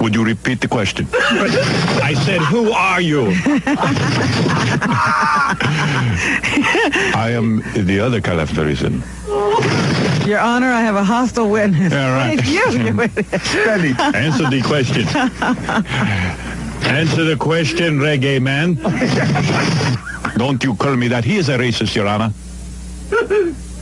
Would you repeat the question? I said, who are you? I am the other Colin Ferguson. Your Honor, I have a hostile witness. Yeah, right. It's you. Answer the question. Answer the question, reggae man. Don't you call me that. He is a racist, Your Honor.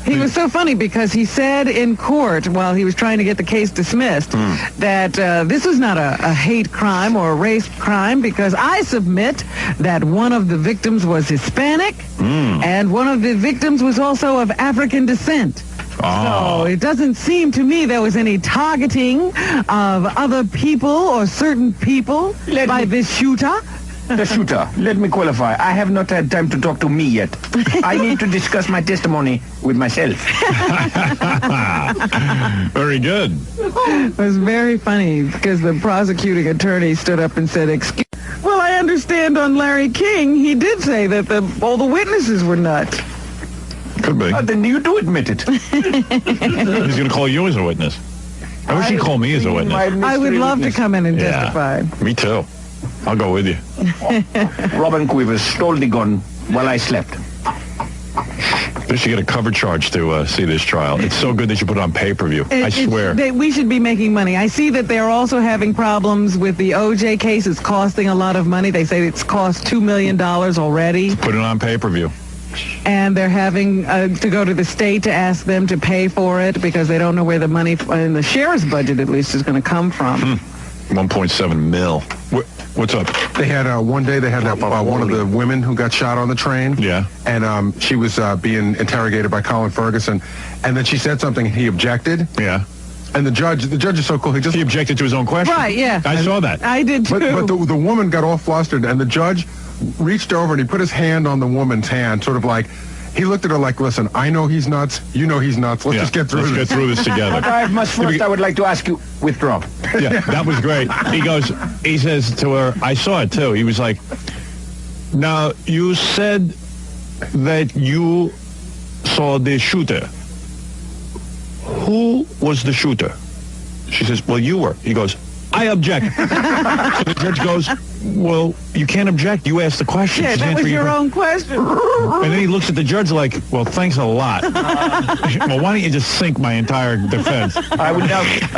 He was so funny because he said in court while he was trying to get the case dismissed that this was not a hate crime or a race crime because I submit that one of the victims was Hispanic and one of the victims was also of African descent. So it doesn't seem to me there was any targeting of other people or certain people by this shooter. The shooter, let me qualify. I have not had time to talk to me yet. I need to discuss my testimony with myself. Very good. It was very funny because the prosecuting attorney stood up and said, "Excuse." Well, I understand on Larry King, he did say that all the witnesses were nuts. Could be. Then you do admit it. He's going to call you as a witness. I wish he'd call me as a witness. I would love to come in and testify. Me too. I'll go with you. Robin Quivers stole the gun while I slept. They should get a cover charge to see this trial. It's so good they should put it on pay-per-view. I swear. We should be making money. I see that they're also having problems with the OJ case. It's costing a lot of money. They say it's cost $2 million already. Put it on pay-per-view. And they're having to go to the state to ask them to pay for it because they don't know where the money in the sheriff's budget, at least, is going to come from. 1.7 mil. What's up? They had one day they had one of the women who got shot on the train. Yeah. And she was being interrogated by Colin Ferguson, and then she said something. He objected. Yeah. And the judge is so cool. He objected to his own question. Right. Yeah. I saw that. I did too. But the woman got all flustered, and the judge reached over and he put his hand on the woman's hand, sort of like. He looked at her like, listen, I know he's nuts. You know he's nuts. Let's just get through this. Let's get through this together. I would like to ask you, withdraw. Yeah, that was great. He says to her, I saw it too. He was like, now, you said that you saw the shooter. Who was the shooter? She says, well, you were. He goes, I object. So the judge goes, well, you can't object. You asked the question. Yeah, that was your own question. And then he looks at the judge like, well, thanks a lot. Well, why don't you just sink my entire defense? I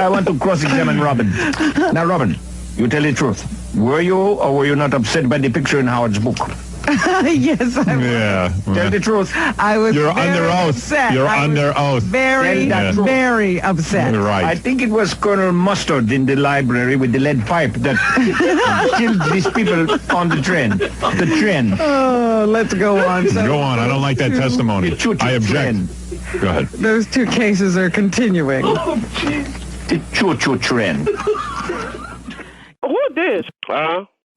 want to cross-examine Robin. Now, Robin, you tell the truth. Were you or were you not upset by the picture in Howard's book? Yes, I was. Yeah. Tell the truth. I was You're very under oath. upset. You're under oath. Very, very upset. You're right. I think it was Colonel Mustard in the library with the lead pipe that killed these people on the train. The train. Oh, let's go on. So go on. I don't like that testimony. I object. Go ahead. Those two cases are continuing. The choo-choo train. Who this?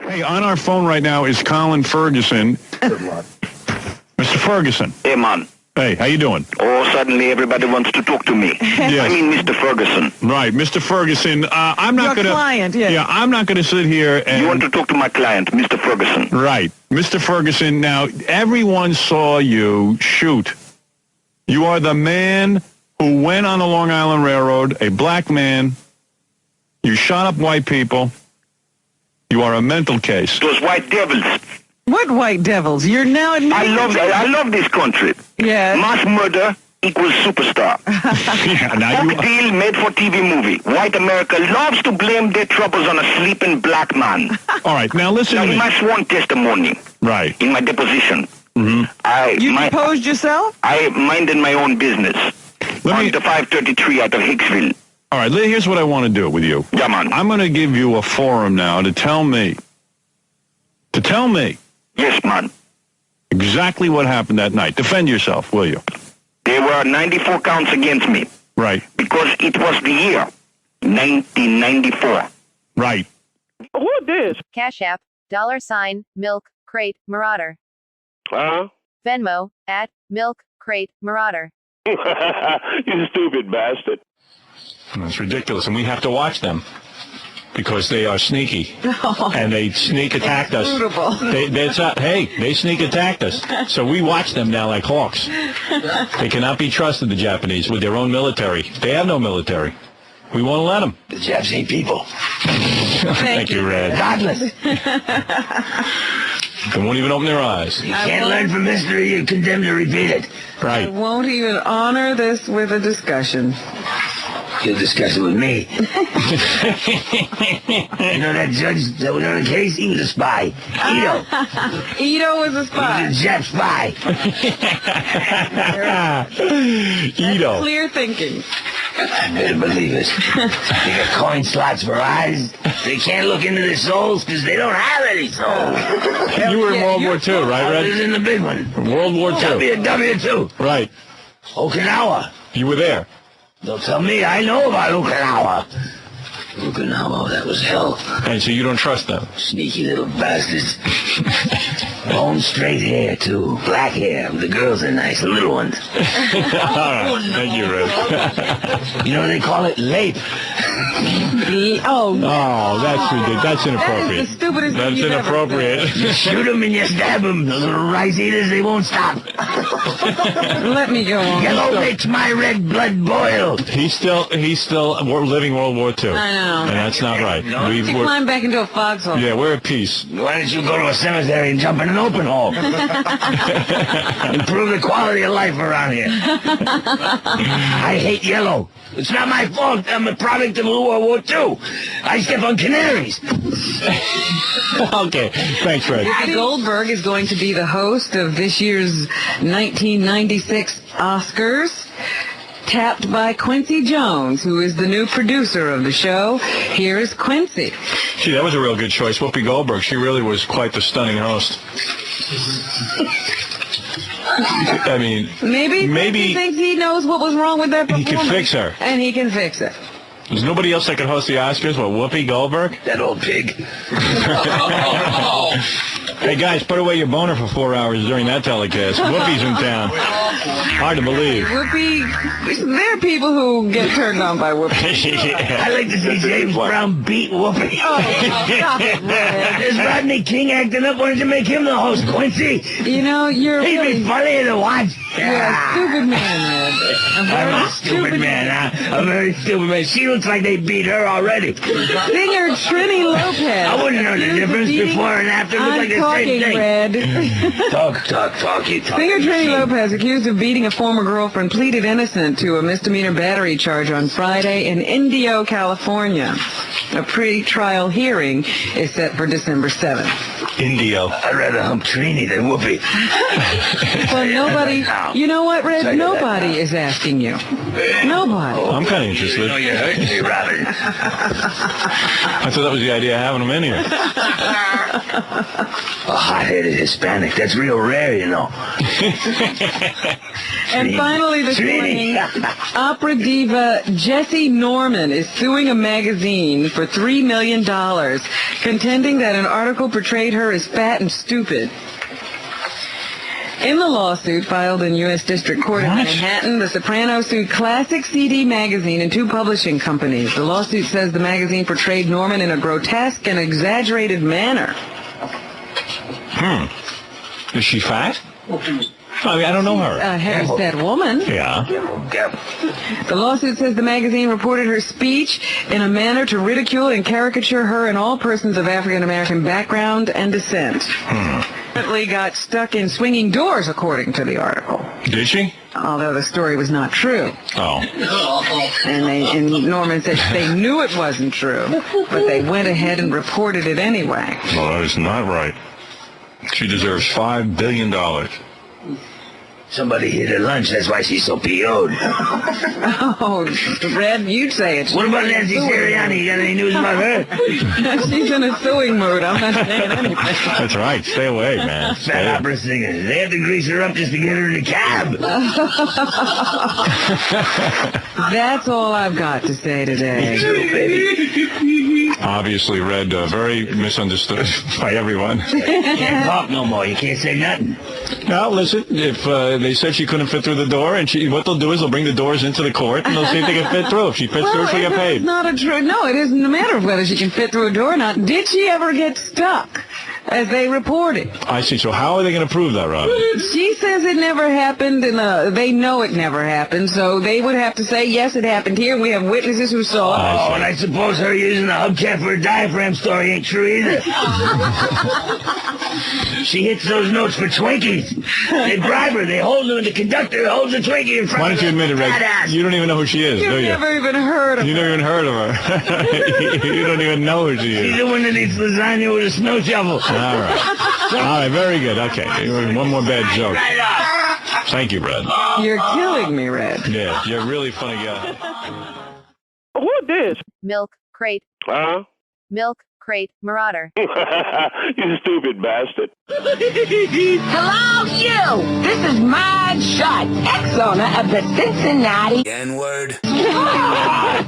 Hey, on our phone right now is Colin Ferguson. Mr. Ferguson. Hey, man. Hey, how you doing? Oh, suddenly everybody wants to talk to me. Yes. I mean, Mr. Ferguson. Right, Mr. Ferguson. I'm not going to. Your client, yes. Yeah, I'm not going to sit here and. You want to talk to my client, Mr. Ferguson. Right, Mr. Ferguson. Now, everyone saw you shoot. You are the man who went on the Long Island Railroad, a black man. You shot up white people. You are a mental case. Those white devils. What white devils? You're now admitting. I love this country. Yeah. Mass murder equals superstar. Yeah, now Big deal, made-for-TV movie. White America loves to blame their troubles on a sleeping black man. All right, now listen Now, to me. in my sworn testimony, Right. in my deposition, You deposed yourself? I minded my own business. On the 533 out of Hicksville. All right, here's what I want to do with you. Yeah, man. I'm going to give you a forum now to tell me. Yes, man. Exactly what happened that night. Defend yourself, will you? There were 94 counts against me. Right. Because it was the year 1994. Right. Who this? Cash.App, $milkcratemarauder. Venmo, @milkcratemarauder. You stupid bastard. That's ridiculous, and we have to watch them because they are sneaky, and they sneak attacked us. They sneak attacked us, so we watch them now like hawks. They cannot be trusted, the Japanese, with their own military. They have no military. We won't let them. The Japs ain't people. Thank you, Red. Godless. They won't even open their eyes. You can't learn from history, you're condemned to repeat it. Right. I won't even honor this with a discussion. You'll discuss it with me. You know that judge that was on the case? He was a spy. Ito. Ito was a spy. He was a Jap spy. Ito. Clear thinking. I better believe it. They got coin slots for eyes. They can't look into their souls because they don't have any souls. You were in World War II, right, I was Red? in the big one. World War II. WW2. Right. Okinawa. You were there. Don't tell me I know about Okinawa. Okinawa, that was hell. And so you don't trust them? Sneaky little bastards. Bone straight hair, too. Black hair. The girls are nice, the little ones. All right. Thank you, Red. You know they call it lape. Oh, that's ridiculous. That's inappropriate. That is the stupidest thing That's you've ever inappropriate. You shoot them and you stab them. Those little rice eaters, they won't stop. Let me go on. Yellow makes my red blood boil. He's still living World War II. I know. And that's not right. You climb back into a foxhole. Yeah, we're at peace. Why don't you go to a cemetery and jump in an open hole? Improve the quality of life around here. I hate yellow. It's not my fault. I'm a product of World War II. I step on canaries. Okay, thanks, Red. Goldberg is going to be the host of this year's 1996 Oscars, tapped by Quincy Jones, who is the new producer of the show. Here is Quincy. Gee, that was a real good choice. Whoopi Goldberg, she really was quite the stunning host. I mean, maybe he thinks he knows what was wrong with that performance. He can fix her. And he can fix it. There's nobody else that could host the Oscars but Whoopi Goldberg? That old pig. Hey, guys, put away your boner for 4 hours during that telecast. Whoopi's in town. Hard to believe. Whoopi, there are people who get turned on by Whoopi. I like to see James Brown beat Whoopi. Oh, stop it, Red. Is Rodney King acting up? Why don't you make him the host, Quincy? You know, you're He'd be funny to watch. You're a stupid man, Red. I'm a stupid man, huh? A very stupid man. She looks like they beat her already. Singer Trini Lopez. I wouldn't know the difference before and after. Look like the same thing. Red. Talk. You talk. Singer Trini Lopez, accused of beating a former girlfriend, pleaded innocent to a misdemeanor battery charge on Friday in Indio, California. A pre-trial hearing is set for December 7th. Indio. I'd rather hump Trini than Whoopi. Well, nobody... You know what, Red? Nobody is asking you. Nobody. I'm kind of interested. You're hurting me, Robin. I thought that was the idea of having them in here. A hot-headed Hispanic. That's real rare, you know. And finally this morning, opera diva Jessie Norman is suing a magazine for $3 million, contending that an article portrayed her as fat and stupid. In the lawsuit filed in U.S. District Court in Manhattan, the Sopranos sued Classic CD Magazine and two publishing companies. The lawsuit says the magazine portrayed Norman in a grotesque and exaggerated manner. Is she fat? I mean, I don't know her. A heavy-set woman. Yeah. The lawsuit says the magazine reported her speech in a manner to ridicule and caricature her and all persons of African-American background and descent. Apparently got stuck in swinging doors, according to the article. Did she? Although the story was not true. Oh. And Norman said they knew it wasn't true, but they went ahead and reported it anyway. Well, that is not right. She deserves $5 billion. Somebody hit her lunch. That's why she's so PO'd. Oh, Red, you'd say it. What about Nancy Sirianni? You got any news about her? She's in a suing mood. I'm not saying anything. That's right. Stay away, man. Fat opera singer. They have to grease her up just to get her in a cab. That's all I've got to say today. Me too, baby. Obviously, Red, very misunderstood by everyone. You can't talk no more. You can't say nothing. Now, listen, if they said she couldn't fit through the door, and what they'll do is they'll bring the doors into the court, and they'll see if they can fit through. If she fits through, she'll get paid. It's not a true. No, it isn't a matter of whether she can fit through a door or not. Did she ever get stuck? as they reported. I see. So how are they going to prove that, Rob? She says it never happened, and they know it never happened, so they would have to say, yes, it happened here, and we have witnesses who saw it. Oh, and I suppose her using a hubcap for a diaphragm story ain't true either. She hits those notes for Twinkies. They bribe her. They hold her, and the conductor holds a Twinkie in front Why of don't you admit it, Rick? You don't even know who she is, do you? You've never even heard of her. You never even heard of her. You don't even know who she is. She's the one that eats lasagna with a snow shovel. All right, very good. Okay, one more bad joke. Thank you, Red. You're killing me, Red. Yeah, you're a really funny guy. Who this? Milk crate. Huh? Milk crate marauder. You stupid bastard. Hello, you! This is Marge Schott, ex-owner of the Cincinnati N-word.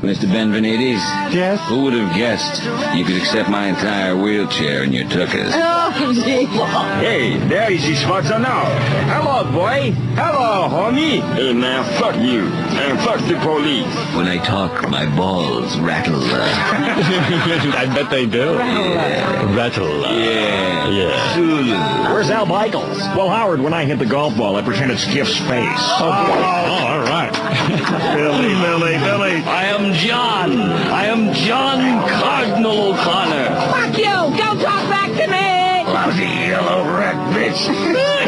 Mr. Benvenides? Yes? Who would have guessed you could accept my entire wheelchair in your tuckers? Oh, gee. Hey, there is his sponsor now. Hello, boy. Hello, homie. Hey, man, fuck you. And fuck the police. When I talk, my balls rattle. I bet they do. Rattle. Yeah. Where's Al Michaels? Well, Howard, when I hit the golf ball, I pretended Skiff's face. Oh, all right. Billy. I am John. I am John Cardinal O'Connor. Fuck you! Don't talk back to me! Lousy yellow rat bitch.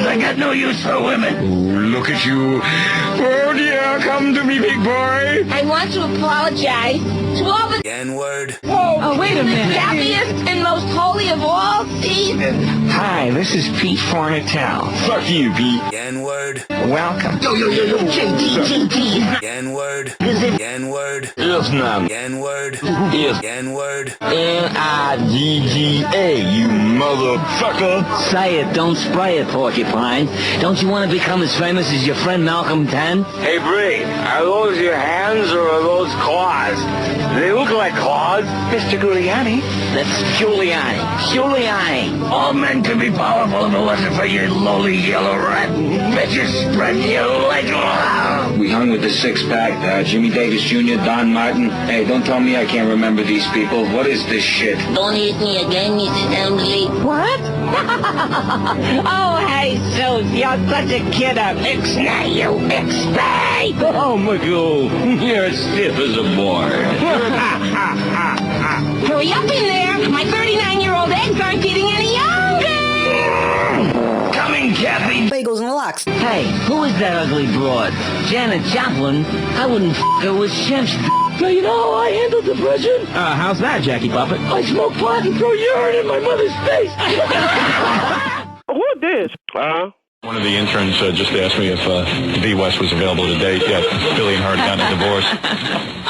I got no use for women. Ooh, look at you. Oh, dear, come to me, big boy. I want to apologize to all the N-word. Oh, wait a minute. happiest and most holy of all seasons. Hi, this is Pete Fornatel. Fuck you, Pete. N-word. Welcome. Yo, JT. N-word. N-word. Yes, ma'am. N-word. Yes. N-word. N-I-G-G-A, you motherfucker. Say it, don't spray it, porcupine. Don't you want to become as famous as your friend Malcolm Ten? Hey, Bree, are those your hands or are those claws? They look like claws. Mr. Giuliani. That's Giuliani. All men could be powerful if it wasn't for you lowly yellow rat bitches spreading your legs around. We hung with the six-pack, Jimmy Davis Jr., Don Martin. Hey, don't tell me I can't remember these people. What is this shit? Don't hit me again, Mrs. Emily. What? Oh, hey, Suze, you're such a kidder. Ixnay, you ixnay. Oh, Magoo, you're as stiff as a board. Hurry up in there. My 39-year-old eggs aren't getting any younger. Coming, Kathy. Bagels and lox. Hey, who is that ugly broad? Janet Joplin? I wouldn't f*** her with Shem's. Now, you know how I handle depression? How's that, Jackie Puppet? I smoke pot and throw urine in my mother's face. Who this? Huh? One of the interns just asked me if V. West was available to date. Yeah, Billy and her had gotten a divorce.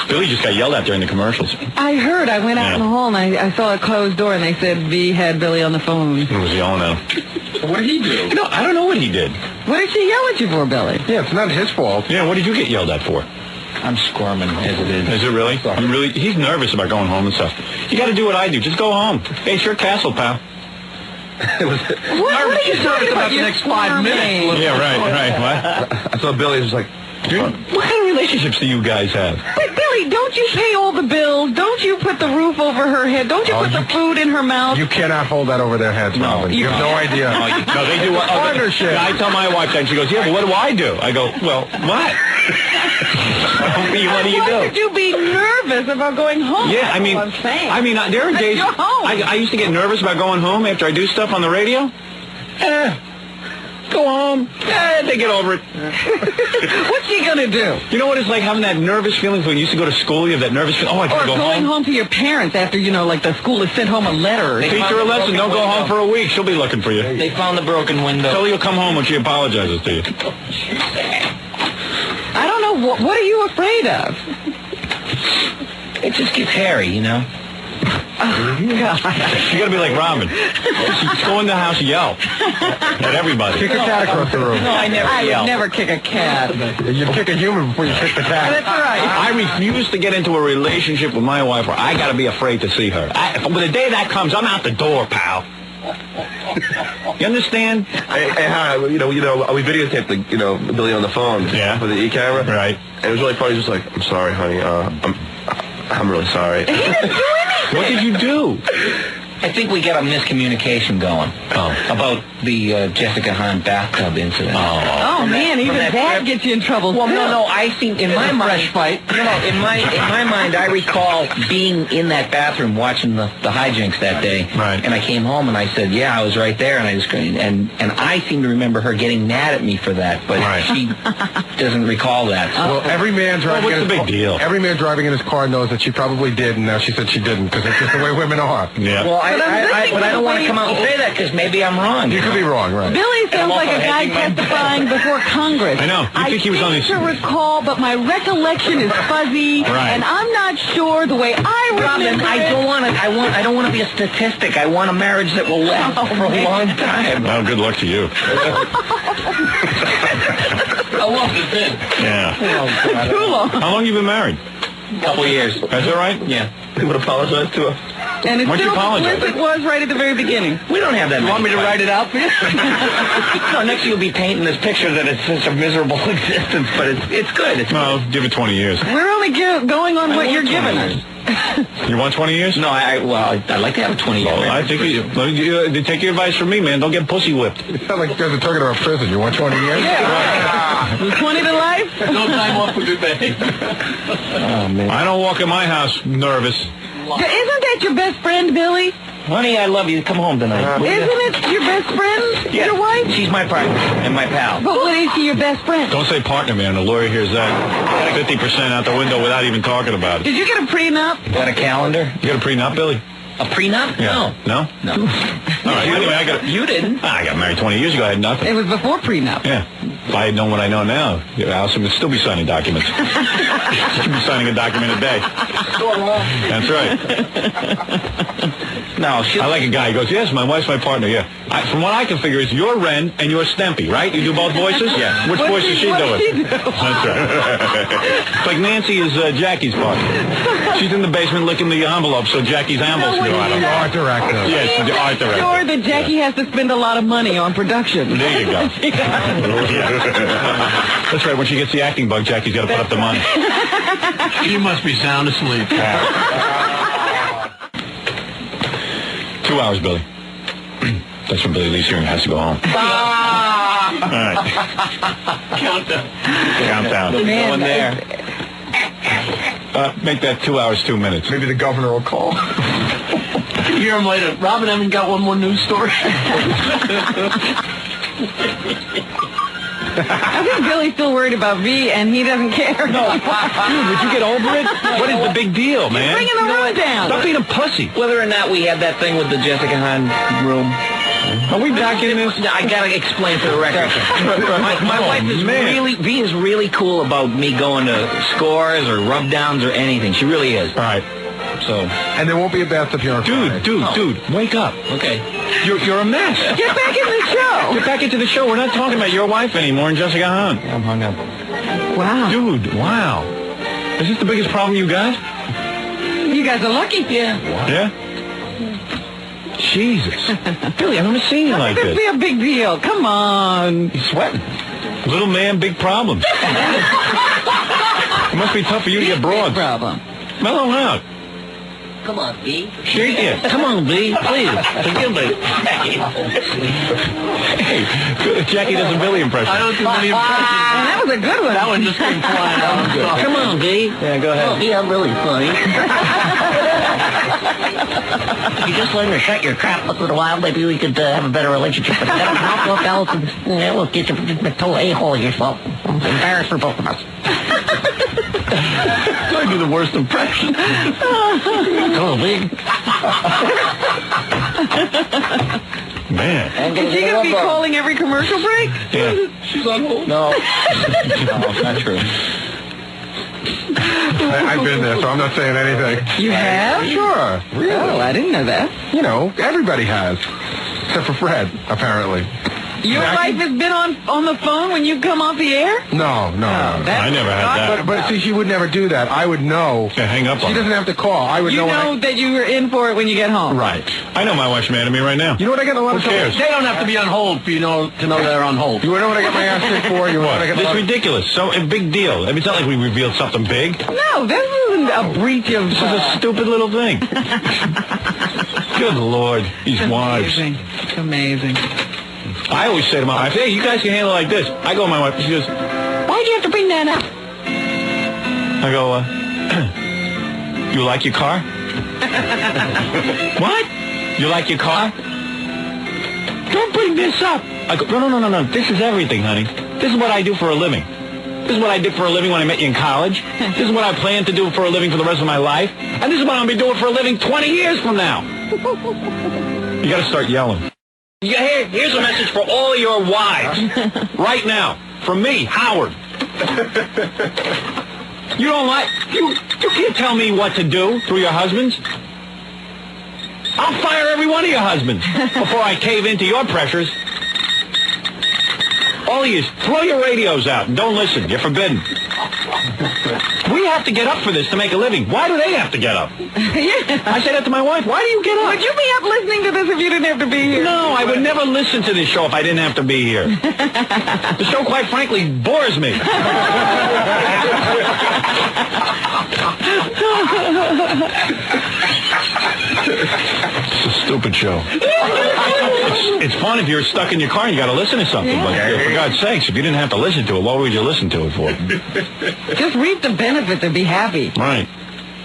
Billy just got yelled at during the commercials. I heard. I went out in the hall and I saw a closed door and they said V had Billy on the phone. He was yelling at him. What did he do? No, I don't know what he did. What did she yell at you for, Billy? Yeah, it's not his fault. Yeah, what did you get yelled at for? I'm squirming as it is. Is it really? He's nervous about going home and stuff. You got to do what I do. Just go home. Hey, it's your castle, pal. What are you talking about the next 5 minutes? Yeah, right. What? I thought Billy was like, Dude, what kind of relationships do you guys have? But Billy, don't you pay all the bills? Don't you put the roof over her head? Don't you put the food in her mouth? You cannot hold that over their heads, Robin. You have no idea. No, they do. Partnership. I tell my wife that, and she goes, yeah, but what do I do? I go, well, what? What do you do? Why should you be nervous about going home? Yeah, I mean, That's what I'm saying. There are days You're home. I used to get nervous about going home after I do stuff on the radio. Go home. They get over it. What's she gonna do? You know what it's like having that nervous feeling when you used to go to school? You have that nervous feeling. Oh, I gotta go home. Or going home to your parents after, like the school has sent home a letter. Teach her a lesson. Don't go home for a week. She'll be looking for you. they found the broken window. Tell her you'll come home when she apologizes to you. I don't know. What are you afraid of? It just gets hairy, you know? Oh, God. You gotta be like Robin. She's go in the house and yell at everybody. Kick a cat across the room. No, I would never kick a cat. You'd kick a human before you kick the cat. That's right. I refuse to get into a relationship with my wife where I gotta be afraid to see her. When the day that comes, I'm out the door, pal. You understand? Hey, we videotaped Billy on the phone. Yeah. With the e-camera. Right. And it was really funny. Just like, I'm sorry, honey. I'm really sorry. He didn't do anything. What did you do? I think we got a miscommunication going about the Jessica Hahn bathtub incident. Oh man, even that gets you in trouble. Well, no, I think in my mind, in my mind, I recall being in that bathroom watching the hijinks that day. Right. And I came home and I said, yeah, I was right there, and I just and I seem to remember her getting mad at me for that, but she doesn't recall that. Well, every man driving what's in the his big deal? Every man driving in his car knows that she probably did, and now she said she didn't, because it's just the way women are. Yeah. Well, but I don't want to come out and say that because maybe I'm wrong. You could be wrong, right? Billy sounds like a guy testifying before Congress. I know. You think he was on his... I seem to recall, but my recollection is fuzzy, and I'm not sure the way I remember. I don't want to be a statistic. I want a marriage that will last for a long time. Well, good luck to you. How long has it been? Yeah. Too long. How long you been married? A couple years. Is that right? Yeah. He would apologize to her. And it's Why don't you still apologize? as it was right at the very beginning. We don't have that. You want me to write it out for you? No, next you'll be painting this picture that it's such a miserable existence, but it's good. Well, give it 20 years. We're only going on what you're giving us. You want 20 years? No, I'd like to have a 20-year. Well, I think you take your advice from me, man. Don't get pussy whipped. You sound like you guys are talking about prison. You want 20 years? Yeah. 20 to life? No time off for good behavior. Oh, man. I don't walk in my house nervous. Isn't that your best friend, Billy? Honey, I love you. Come home tonight. Isn't it your best friend, your wife? She's my partner and my pal. But what is she your best friend? Don't say partner, man. The lawyer hears that 50% out the window without even talking about it. Did you get a prenup? Got a calendar? You got a prenup, Billy? A prenup? Yeah. No? No. All right, anyway, You didn't. I got married 20 years ago. I had nothing. It was before prenup. Yeah. If I had known what I know now, Allison would still be signing documents. She'd be signing a document a day. That's right. No, I like a guy. He goes, yes, my wife's my partner, yeah. From what I can figure, it's you're Ren and you're Stimpy, right? You do both voices? Yeah. Which voice is she doing? That's right. It's like Nancy is Jackie's partner. She's in the basement licking the envelope so Jackie's envelopes go out. The art director. Yes, the art director. Sure that Jackie has to spend a lot of money on production. There you go. That's right. When she gets the acting bug, Jackie's got to put up the money. She must be sound asleep. 2 hours, Billy. That's when Billy leaves here and has to go home. All right. Countdown. Going there. Make that 2 hours, 2 minutes. Maybe the governor will call. You hear him later. Robin haven't got one more news story. I think Billy's still worried about me, and he doesn't care. No. Dude, would you get over it? What is the big deal, man? You're bringing the room down. Stop being a pussy. Whether or not we had that thing with the Jessica Hahn room. Are we back in this? I gotta explain for the record. My wife is V is really cool about me going to scores or rub downs or anything. She really is. All right. So. And there won't be a bathtub here on Friday. Dude, wake up. Okay. You're a mess. Get back in the show. Get back into the show. We're not talking about your wife anymore and Jessica Hahn. I'm hung up. Wow. Dude, wow. Is this the biggest problem you got? You guys are lucky. Yeah. Yeah? Jesus. Billy, I've never seen you like This this. be a big deal. Come on. He's sweating. Little man, big problems. It must be tough for you to get broads. Problem. Mellow out. Come on, B. Shake it. Come on, B. Please. Forgive me. Hey, Jackie does a Billy impression. I don't do many impressions. And that was a good one. That one just came flying out. Come on, B. Yeah, go ahead. Oh, B, I'm really funny. You just learn to shut your crap up for a while. Maybe we could have a better relationship. But then I'll look else and we'll get you a total a-hole yourself. I'm embarrassed for both of us. I do the worst impression. Come on, B. Man. Is she going to be calling every commercial break? Yeah. She's on hold. No. No, it's not true. I've been there, so I'm not saying anything. You have? Sure. Really? Oh, I didn't know that. You know, everybody has. Except for Fred, apparently. Your wife has been on the phone when you come off the air? No. I never had that. But see, she would never do that. I would know. Yeah, hang up on She doesn't have to call. I would You know. know that you were in for it when you get home. Right. I know my wife's mad at me right now. You know what I get a lot of trouble? They don't have to be on hold for to know they're on hold. You know what I got my ass kicked for? You know what I get a It's lot ridiculous. So a big deal. I mean, it's not like we revealed something big. No, this isn't a breach of... This is a stupid little thing. Good Lord, these wives. It's amazing. I always say to my wife, hey, you guys can handle it like this. I go to my wife, she goes, why'd you have to bring that up? I go, you like your car? What? You like your car? Don't bring this up. I go, no. This is everything, honey. This is what I do for a living. This is what I did for a living when I met you in college. This is what I plan to do for a living for the rest of my life. And this is what I'm going to be doing for a living 20 years from now. You got to start yelling. Here's a message for all of your wives. Right now. From me, Howard. You don't like... You can't tell me what to do through your husbands. I'll fire every one of your husbands before I cave into your pressures. All of you, throw your radios out and don't listen. You're forbidden. We have to get up for this to make a living. Why do they have to get up? I say that to my wife. Why do you get up? Would you be up listening to this if you didn't have to be here? No, I would never listen to this show if I didn't have to be here. The show, quite frankly, bores me. It's a stupid show. It's fun if you're stuck in your car and you got to listen to something. But for God's sakes, if you didn't have to listen to it, what would you listen to it for? Just reap the benefits and be happy. Right.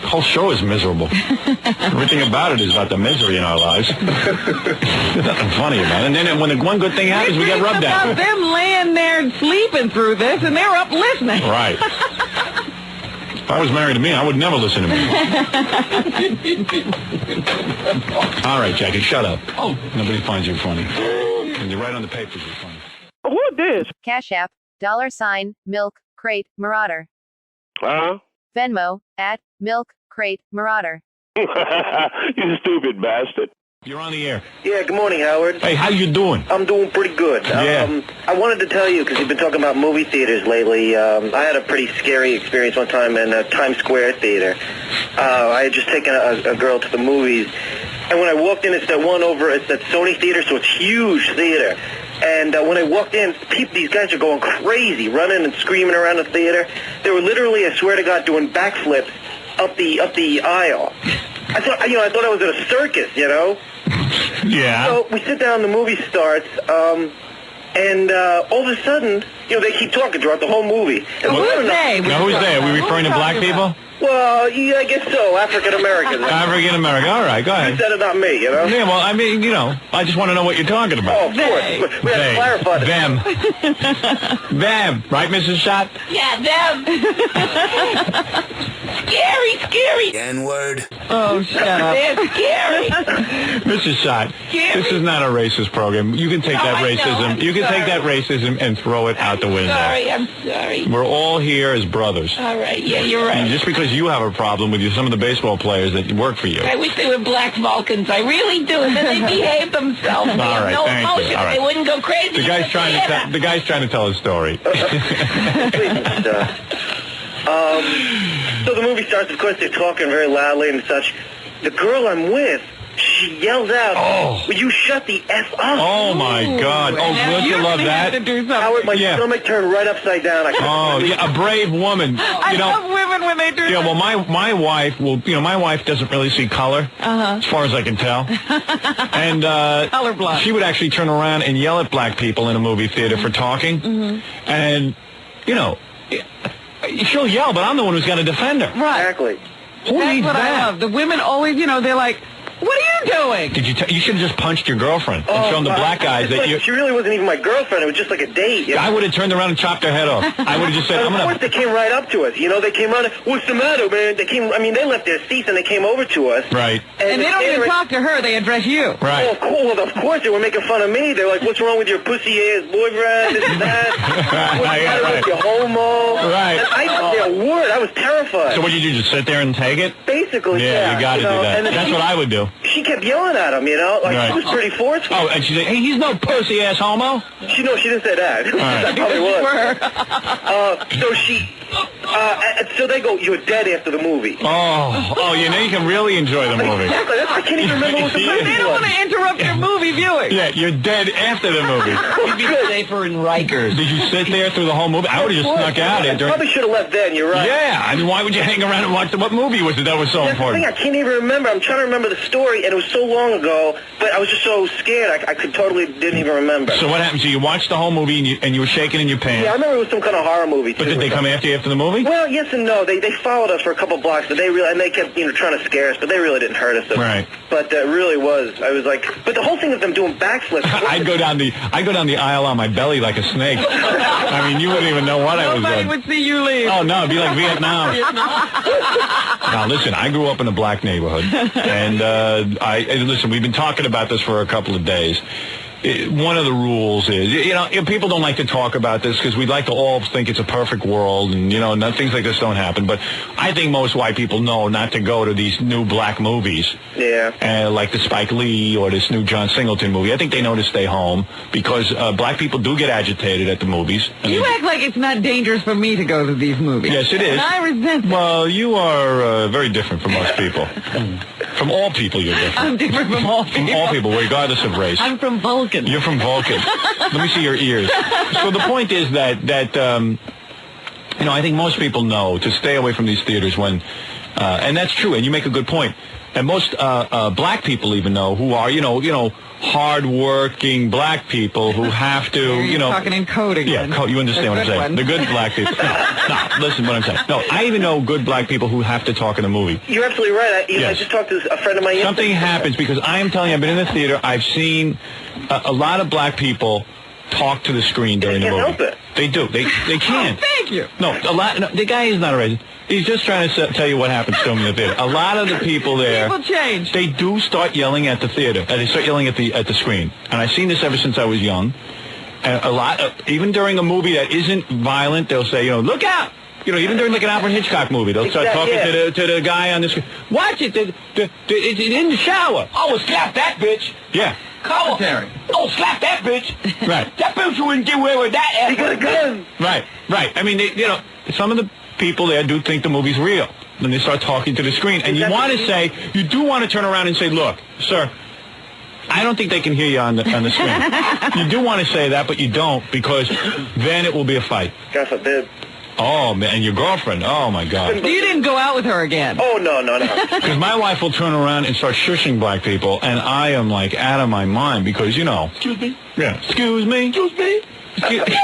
The whole show is miserable. Everything about it is about the misery in our lives. There's nothing funny about it. And then when the one good thing happens, we get rubbed out. out. Them laying there sleeping through this, and they're up listening. Right. If I was married to me, I would never listen to me. All right, Jackie, shut up. Oh, nobody finds you funny. And you write on the papers you're funny. Who this? Cash.App, $, milk, crate, marauder. Huh? Venmo, @milk, crate, marauder. You stupid bastard. You're on the air. Yeah, good morning, Howard. Hey, how you doing? I'm doing pretty good. Yeah. I wanted to tell you, because you've been talking about movie theaters lately, I had a pretty scary experience one time in a Times Square theater. I had just taken a girl to the movies, and when I walked in, it's that one over at that Sony theater, so it's huge theater. And when I walked in, these guys are going crazy, running and screaming around the theater. They were literally, I swear to God, doing backflips up the aisle. I thought I was at a circus, you know. Yeah. So we sit down, the movie starts, and all of a sudden, they keep talking throughout the whole movie. And who's they? Now, who's they? Are we referring to black people? Well, yeah, I guess so. African Americans. African American. All right, go ahead. You said it, not me, you know. Yeah, well, I mean, I just want to know what you're talking about. Oh, of course. We have to clarify this. Them. Right, Mrs. Schott? Yeah, them. Scary. N-word. Oh, shut up. They're scary. Mrs. Schott, this is not a racist program. You can take that racism. You can take that racism and throw it out the window. I'm sorry. We're all here as brothers. All right, yeah, you're right. And just because you have a problem with some of the baseball players that work for you. I wish they were black Vulcans. I really do. And then they behave themselves. They have no emotion. All right. They wouldn't go crazy. The guy's trying to tell a story. So the movie starts, of course, they're talking very loudly and such. The girl I'm with, she yells out, will you shut the F up? Oh, my God. Oh, don't you love that? Howard, my stomach turned right upside down. Oh, yeah, a brave woman. I love women when they do that. Yeah, well, my wife my wife doesn't really see color, as far as I can tell. And colorblind. She would actually turn around and yell at black people in a movie theater for talking. And, she'll yell, but I'm the one who's going to defend her. Right. Exactly. Who That's needs what that? I love. The women always, they're like, what are you doing? Did you should have just punched your girlfriend and shown the black guys that you... She really wasn't even my girlfriend. It was just like a date. You know? I would have turned around and chopped her head off. I would have just said, Of course, they came right up to us. They came running. What's the matter, man? They left their seats and they came over to us. Right. And they don't even talk to her. They address you. Right. Oh, cool. Well, of course, they were making fun of me. They're like, what's wrong with your pussy-ass boyfriend? This and that. What's the matter with your homo? Right. And I didn't say a word. I was terrified. So what did you do, just sit there and take it? Basically, Yeah, you got to do that. And That's what I would do. She kept yelling at him, you know? Like, Right. she was pretty forceful. Oh, and she's like, hey, he's no pussy-ass homo. She didn't say that. That probably was. So she... so they go, you're dead after the movie. Oh, you know you can really enjoy the movie. Exactly. I can't even remember what the movie was. They don't want to interrupt your movie viewing. Yeah, you're dead after the movie. You'd be safer in Rikers. Did you sit there through the whole movie? I would have just snuck out there. Probably should have left then, you're right. Yeah, I mean, why would you hang around and watch what movie was it that was so That's the important? thing, I can't even remember. I'm trying to remember the story, and it was so long ago, but I was just so scared, I didn't even remember. So what happened? So you watched the whole movie and you were shaking in your pants? Yeah, I remember it was some kind of horror movie, too. But did they come after you after the movie? Well, yes and no. They followed us for a couple blocks, but they kept trying to scare us, but they really didn't hurt us. Right. But it really was. I was like, but the whole thing of them doing backflips. I'd go down the aisle on my belly like a snake. I mean, you wouldn't even know what I was Nobody doing. would see you leave. Oh no, it'd be like Vietnam. Now listen, I grew up in a black neighborhood, and listen, we've been talking about this for a couple of days. One of the rules is, people don't like to talk about this because we'd like to all think it's a perfect world and, things like this don't happen. But I think most white people know not to go to these new black movies. Yeah. Like the Spike Lee or this new John Singleton movie. I think they know to stay home because black people do get agitated at the movies. You act like it's not dangerous for me to go to these movies. Yes, it is. And I resent that. Well, you are very different from most people. From all people, you're different. I'm different from all people. From all people, regardless of race. I'm from Vulcan. You're from Vulcan. Let me see your ears. So the point is that I think most people know to stay away from these theaters when, and that's true, and you make a good point. And most black people even know who are, hard-working black people who have to, You're talking in code again. Yeah, code. You understand what I'm saying? The good black people. No, listen what I'm saying. No, I even know good black people who have to talk in a movie. You're absolutely right. I just talked to a friend of mine. Something happens because I am telling you, I've been in the theater. I've seen a lot of black people talk to the screen during the movie. They can't help it. They do. They can't. Oh, thank you. No, the guy is not a racist. He's just trying to tell you what happens to him in the theater. A lot of the people there, People change. They do start yelling at the theater. They start yelling at the screen. And I've seen this ever since I was young. And a lot, even during a movie that isn't violent, they'll say, look out. Even during like an Alfred Hitchcock movie, they'll start talking to the guy on the screen. Watch it. It's in the shower. Oh, slap that bitch. Yeah. Commentary. Oh, slap that bitch. Right. That bitch wouldn't get away with that. He got a gun. Right. I mean, some of the people there do think the movie's real. Then they start talking to the screen. And you do want to turn around and say, look, sir, I don't think they can hear you on the screen. You do want to say that, but you don't because then it will be a fight. God forbid. Oh, man, and your girlfriend. Oh, my God. You didn't go out with her again. Oh, no. Because my wife will turn around and start shushing black people, and I am, like, out of my mind because, Excuse me? Yeah. Excuse me? Excuse me? Excuse me?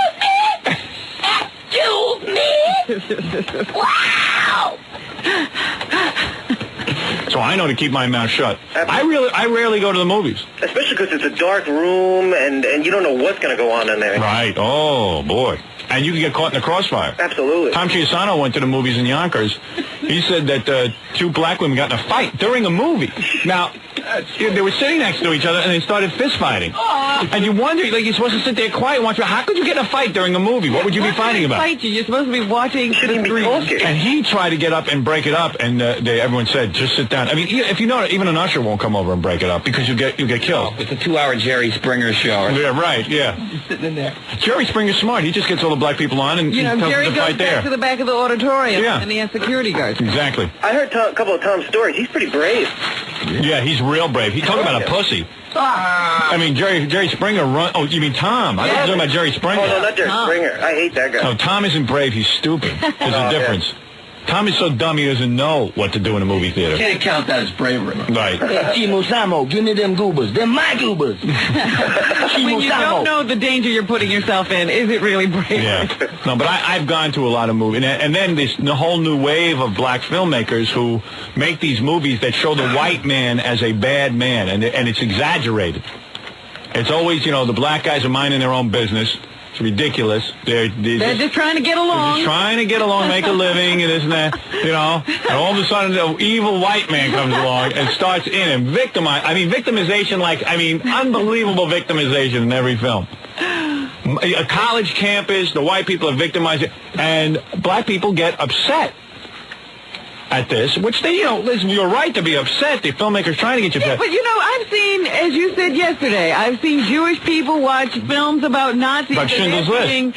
Excuse me? Wow! So I know to keep my mouth shut. I rarely go to the movies. Especially because it's a dark room, and you don't know what's going to go on in there. Right. Oh, boy. And you can get caught in the crossfire. Absolutely. Tom Chiusano went to the movies in Yonkers. He said that two black women got in a fight during a movie. Now, they were sitting next to each other, and they started fist fighting. And you wonder, like, you're supposed to sit there quiet and watch. How could you get in a fight during a movie? What would you be fighting about? You're supposed to be watching the screen. And he tried to get up and break it up, and everyone said, just sit down. I mean, if you know, even an usher won't come over and break it up because you get killed. It's a 2-hour Jerry Springer show. Yeah, right, yeah. He's sitting in there. Jerry Springer's smart. He just gets all the black people on and tells Jerry them to goes fight back there. to the back of the auditorium, Yeah. and he has security guards. Exactly. I heard a couple of Tom's stories. He's pretty brave. Yeah, he's real brave. He talk about a pussy. I mean, Jerry Springer run. Oh, you mean Tom? I was talking about Jerry Springer. Oh, no, not Jerry Springer. I hate that guy. No, Tom isn't brave. He's stupid. There's a difference. Tom is so dumb he doesn't know what to do in a movie theater. Can't count that as bravery. Right. Hey, Chimo Samo, give me them goobers. They're my goobers. When you don't know the danger you're putting yourself in, is it really brave? Yeah. No, but I've gone to a lot of movies. And then the whole new wave of black filmmakers who make these movies that show the white man as a bad man, and it's exaggerated. It's always, the black guys are minding their own business. It's ridiculous. They're just trying to get along. They're just trying to get along, make a living, and this and that, And all of a sudden, the evil white man comes along and starts in and victimization, unbelievable victimization in every film. A college campus, the white people are victimizing, and black people get upset. at this, which they, listen, you're right to be upset. The filmmaker's trying to get you upset. But, I've seen, as you said yesterday, I've seen Jewish people watch films about Nazis. Like Schindler's List. Being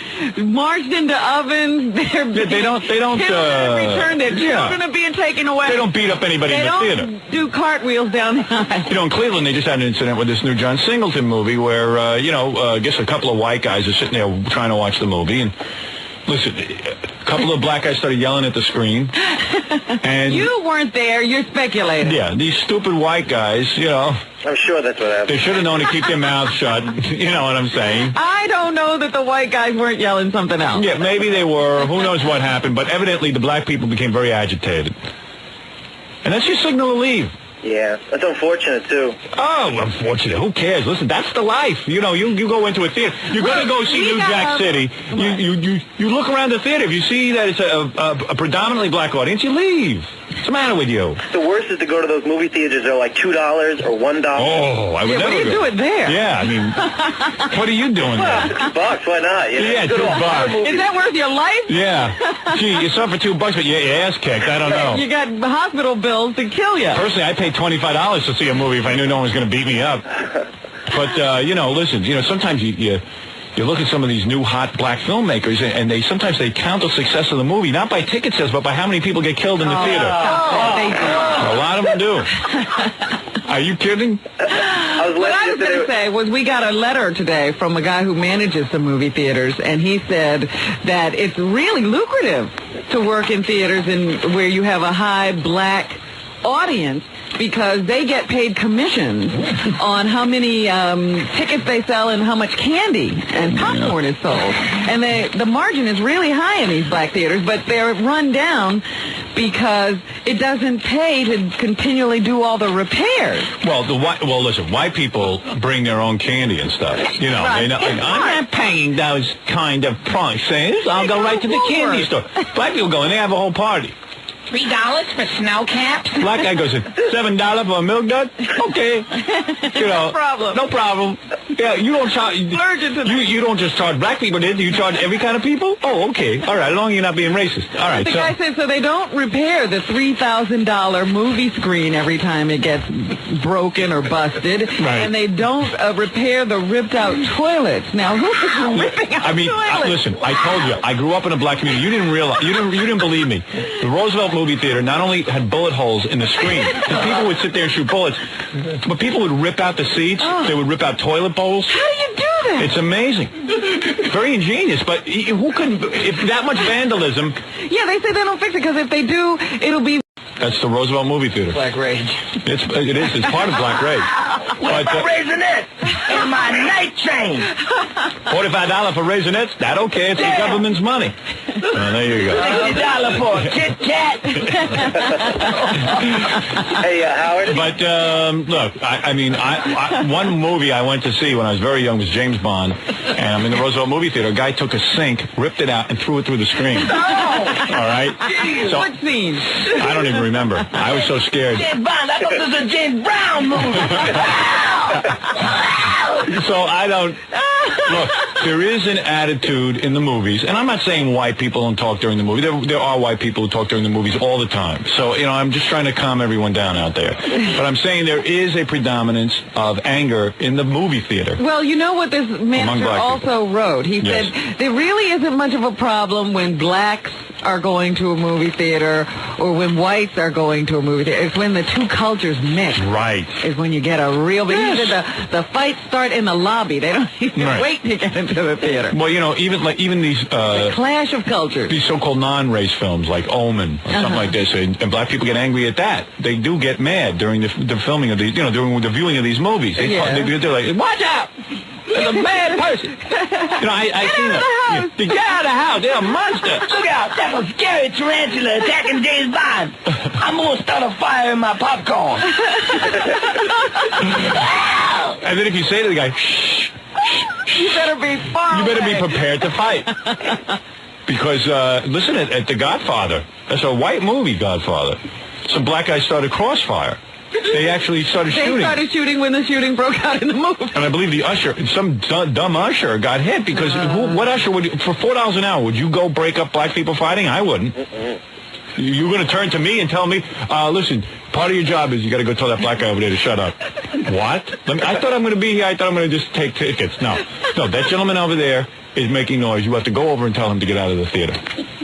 marched into ovens. They don't return their children are being taken away. They don't beat up anybody in the theater. They don't do cartwheels down the aisle. In Cleveland, they just had an incident with this new John Singleton movie where, I guess a couple of white guys are sitting there trying to watch the movie, and listen, a couple of black guys started yelling at the screen. And you weren't there. You're speculating. Yeah, these stupid white guys, I'm sure that's what happened. They should have known to keep their mouths shut. You know what I'm saying? I don't know that the white guys weren't yelling something else. Yeah, maybe they were. Who knows what happened? But evidently the black people became very agitated. And that's your signal to leave. Yeah, that's unfortunate, too. Oh, unfortunate. Who cares? Listen, that's the life. You go into a theater. You're going to go see New Jack City. You look around the theater. If you see that it's a predominantly black audience, you leave. What's the matter with you? The worst is to go to those movie theaters that are like $2 or $1. Oh, I would never go. What are you doing there? Yeah, I mean, what are you doing there? $2, why not? Yeah, $2. Is that worth your life? Yeah. Gee, you suffer $2, but you get your ass kicked. I don't know. You got hospital bills to kill you. Personally, I paid $25 to see a movie if I knew no one was going to beat me up. But, listen, sometimes you look at some of these new hot black filmmakers, and sometimes they count the success of the movie, not by ticket sales, but by how many people get killed in the theater. They do. A lot of them do. Are you kidding? What I was going to say was we got a letter today from a guy who manages some movie theaters, and he said that it's really lucrative to work in theaters where you have a high black audience, because they get paid commissions on how many tickets they sell and how much candy and popcorn is sold. And the margin is really high in these black theaters, but they're run down because it doesn't pay to continually do all the repairs. Well, listen, white people bring their own candy and stuff. I'm not paying those kind of prices. I'll go right to the candy store. Black people go and they have a whole party. $3 for snow caps? Black guy goes, $7 for a milk dud? Okay. No problem. No problem. Yeah, you don't charge. You don't just charge black people, did you? Charge every kind of people? Oh, okay. All right, as long as you're not being racist. All right. The guy said so they don't repair the $3,000 movie screen every time it gets broken or busted, right. And they don't repair the ripped out toilets. Now, who's ripping out toilets? Listen, I told you, I grew up in a black community. You didn't realize, you didn't believe me. The Roosevelt movie theater not only had bullet holes in the screen, because people would sit there and shoot bullets, but people would rip out the seats. They would rip out toilet bowls. How do you do that? It's amazing. Very ingenious, but who couldn't, if that much vandalism... Yeah, they say they don't fix it, because if they do, it'll be... That's the Roosevelt movie theater. Black Rage. It is. It's part of Black Rage. What about Raisinets? And my night train. $45 for Raisinets? That okay? It's the government's money. There you go. $60 for a Kit Kat. Hey, Howard. But look, I one movie I went to see when I was very young was James Bond, and I'm in the Roosevelt movie theater. A guy took a sink, ripped it out, and threw it through the screen. Oh! All right. So, what scene? I don't even remember. I was so scared. James Bond. I thought this was a James Brown movie. So I don't... Look, there is an attitude in the movies, and I'm not saying white people don't talk during the movie. There are white people who talk during the movies all the time. So, I'm just trying to calm everyone down out there. But I'm saying there is a predominance of anger in the movie theater. Well, you know what this manager also wrote? He said there really isn't much of a problem when blacks are going to a movie theater or when whites are going to a movie theater. It's when the two cultures mix. Right. Is when you get a real big... Yes. The fights start in the lobby. They don't even wait to get into the theater. Well, even these... the clash of cultures. These so-called non-race films like Omen or something like this, and black people get angry at that. They do get mad during the filming of these, during the viewing of these movies. They're like, watch out! There's a bad person. I seen that. Get out of the house. They're a monster. Look out. That's a scary tarantula attacking James Bond. I'm going to start a fire in my popcorn. And then if you say to the guy, shh, you better be far You better be prepared to fight. Because, listen, at The Godfather, that's a white movie, Godfather, some black guys started Crossfire. They actually started shooting. They started shooting when the shooting broke out in the movie. And I believe the usher, some dumb usher got hit because what usher would, for $4 an hour, would you go break up black people fighting? I wouldn't. You're going to turn to me and tell me, listen, part of your job is you got to go tell that black guy over there to shut up. What? I thought I'm going to be here. I thought I'm going to just take tickets. No, that gentleman over there is making noise. You have to go over and tell him to get out of the theater.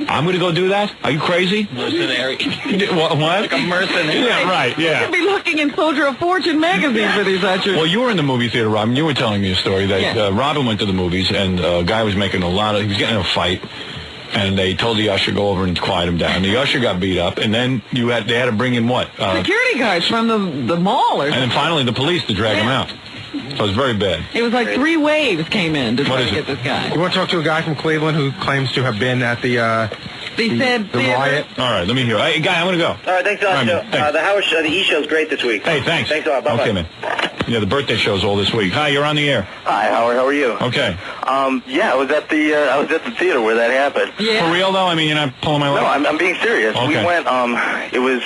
I'm going to go do that? Are you crazy? Mercenary. What? Like a mercenary. Yeah, right, yeah. You could be looking in Soldier of Fortune magazine for these ushers. Well, you were in the movie theater, Robin. You were telling me a story that Robin went to the movies, and a guy was making he was getting in a fight, and they told the usher go over and quiet him down. The usher got beat up, and then they had to bring in what? Security guards from the mall or something. And then finally the police to drag him out. So it was very bad. It was like 3 waves came in to try to get this guy. You want to talk to a guy from Cleveland who claims to have been at the riot? All right, let me hear. Hey, guy, I'm going to go. All right, thanks a lot, Joe. The E-Show's great this week. Hey, thanks. Thanks a lot. Bye-bye. Okay, man. Yeah, the birthday show's all this week. Hi, you're on the air. Hi, Howard. How are you? Okay. I was at the theater where that happened. Yeah. For real, though? I mean, you're not pulling my leg? No, I'm being serious. Okay. We went, it was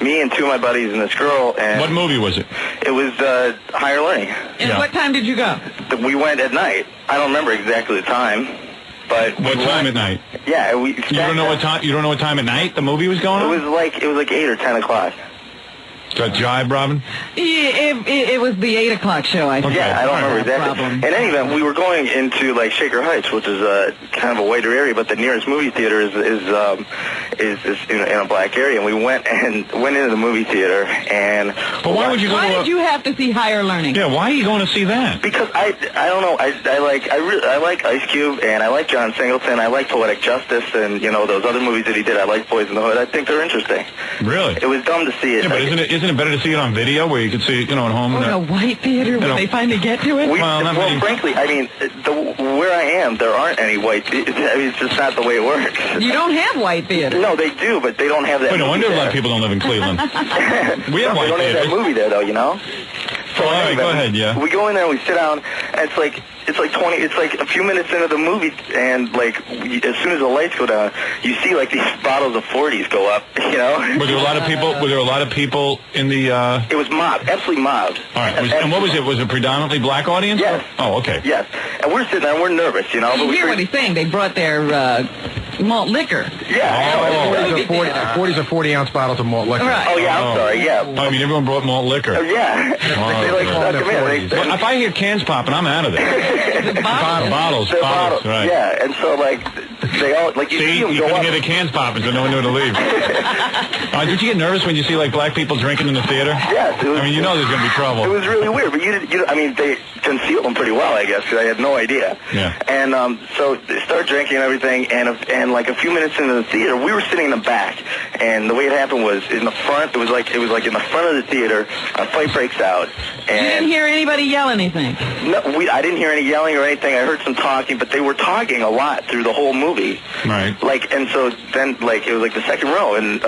me and 2 of my buddies and this girl. And what movie was it? It was Higher Learning. And what time did you go? We went at night. I don't remember exactly the time. But what time at night? Yeah, You don't know what time? You don't know what time at night the movie was going on? It was like 8 or 10 o'clock. Does that jive, Robin? Yeah, it was the 8 o'clock show, I think. Yeah, I don't remember exactly. In any event, we were going into like Shaker Heights, which is kind of a wider area, but the nearest movie theater is in a black area, and we went into the movie theater. And but why would you go? Why did you have to see Higher Learning? Yeah, why are you going to see that? Because I don't know. I like Ice Cube, and I like John Singleton. I like Poetic Justice, and those other movies that he did. I like Boys in the Hood. I think they're interesting. Really? It was dumb to see it. Yeah, but isn't it better to see it on video where you can see it, at home? Or in a white theater where they finally get to it? Well, frankly, I mean, where I am, there aren't any white theaters. I mean, it's just not the way it works. You don't have white theaters. No, they do, but they don't have that. Wait, no wonder a lot of people don't live in Cleveland. We have white theaters. They don't have that movie there, though, So all right, go ahead, yeah. We go in there, we sit down, and it's like a few minutes into the movie, and like as soon as the lights go down, you see like these bottles of 40s go up. Were there a lot of people? Were there a lot of people in the? It was mobbed, absolutely mobbed. All right, and what was it? Was it predominantly black audience? Yes. Oh, okay. Yes, and we're sitting there, and we're nervous, You hear what he's saying? They brought their malt liquor. Yeah. 40s are 40-ounce bottles of malt liquor. Right. Oh yeah, I'm sorry. Yeah. I mean, everyone brought malt liquor. Yeah. They like stuck them in. Well, if I hear cans popping, I'm out of there. Bottles. Right. Yeah, and so like they all like you see them you go couldn't up. hear the cans popping, so no one knew to leave. Did you get nervous when you see like black people drinking in the theater? Yes. I mean, there's going to be trouble. It was really weird, but I mean, they concealed them pretty well, I guess, because I had no idea. Yeah. And so they started drinking and everything, and like a few minutes into the theater, we were sitting in the back, and the way it happened was in the front. It was like in the front of the theater. A fight breaks out, and you didn't hear anybody yell anything. No, I didn't hear any yelling or anything. I heard some talking, but they were talking a lot through the whole movie. Right. And so then it was like the second row, and